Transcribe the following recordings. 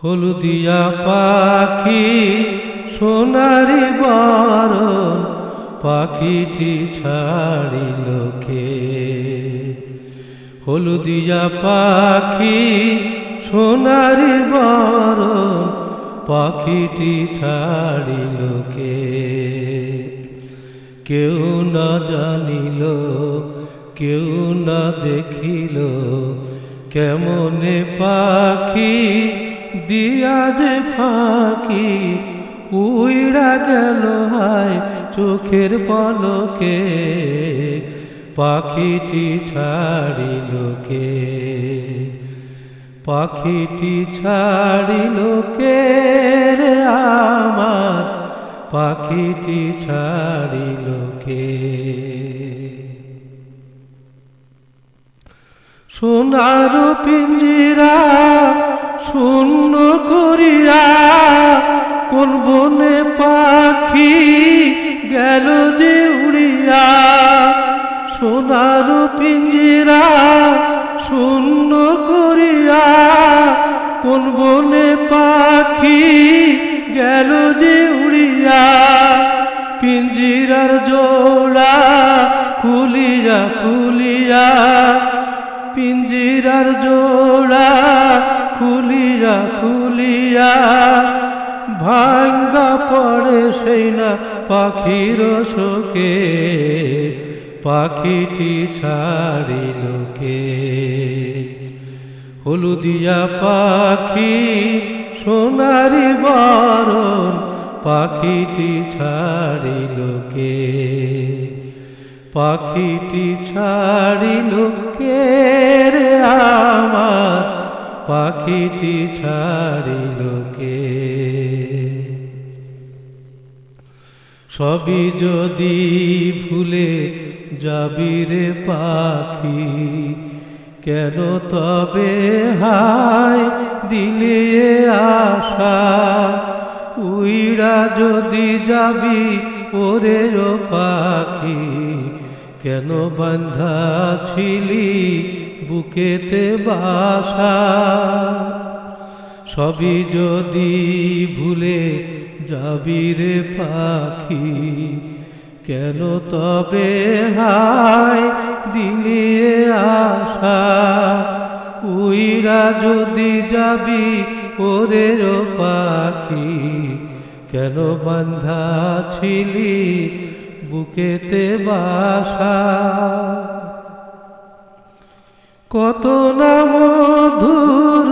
হলদিয়া পাখি সোনারি বরণ পাখিটি ছাড়িল কে। হলদিয়া পাখি সোনারি বরণ পাখিটি ছাড়িল কে। কেউ না জানিল কেউ না দেখিল কেমনে পাখি দিয়া যে ফাঁকি উইড়া গেল হায় চোখের পলকে। পাখিটি ছাড়িল কে। পাখিটি ছাড়িল কে রে আমার পাখিটি ছাড়িল কে। সোনার পিঞ্জিরা শূন্য করিয়া কোন বনে পাখি গেল যে উড়িয়া। সোনার পিঞ্জিরা শূন্য করিয়া কোন বনে পাখি গেল যে উড়িয়া। পিঞ্জিরার জোড়া খুলিয়া খুলিয়া পিঞ্জিরার জোড়া খুলিয়া খুলিয়া ভাঙ্গা পড়ে সেই না পাখির শোকে। পাখিটি ছাড়িল কে। হলদিয়া পাখি সোনারি বরণ পাখিটি ছাড়িল কে। পাখিটি ছাড়িল কে রে আমার পাখিটি ছাড়িল কে। সবই যদি ভুলে যাবি রে পাখি কেন তবে হায় দিলে আশা। উইড়া যদি যাবি ওরে ও পাখি কেন বান্ধা ছিলি বুকেতে বাসা। সবই যদি ভুলে যাবি রে পাখি কেন তবে হায় দিলে আশা। উইড়া যদি যাবি ওরে ও পাখি কেন বান্ধা ছিলি বুকেতে বাসা। কত না মধুর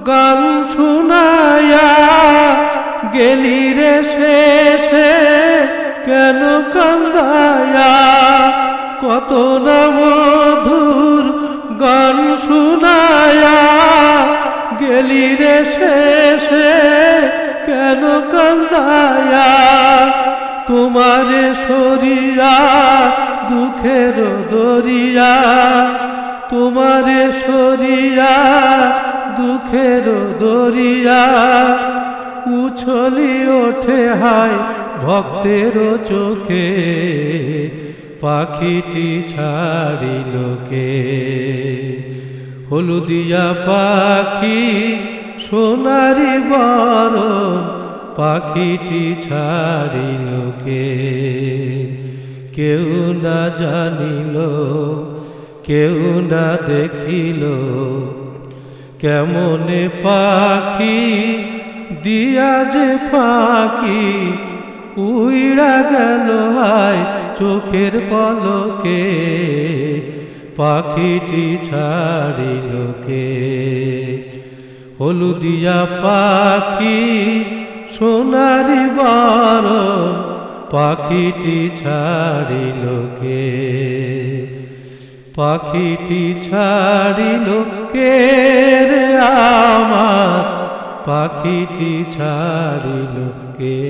গান শুনায়া গেলি রে শেষে কেন কান্দায়া। কত না মধুর গান শুনায়া গেলি রে শেষে কেন কান্দায়া। তোমারে সরিয়া দুঃখের দরিয়া তোমারে সরিয়া দুঃখের দরিয়া। উছলি ওঠে হায় ভক্তের চোখে। পাখিটি ছাড়িল কে। হলদিয়া পাখি সোনারি বরণ পাখিটি ছাড়িল কে। কেউ না জানিল কেউ না দেখিল কেমনে পাখি দিয়া যে ফাঁকি উইড়া গেল হায় চোখের পলকে। পাখিটি ছাড়িল কে। হলদিয়া পাখি সোনারি বরণ পাখিটি ছাড়িল কে। পাখিটি ছাড়িল কে রে আমার পাখিটি ছাড়িল কে।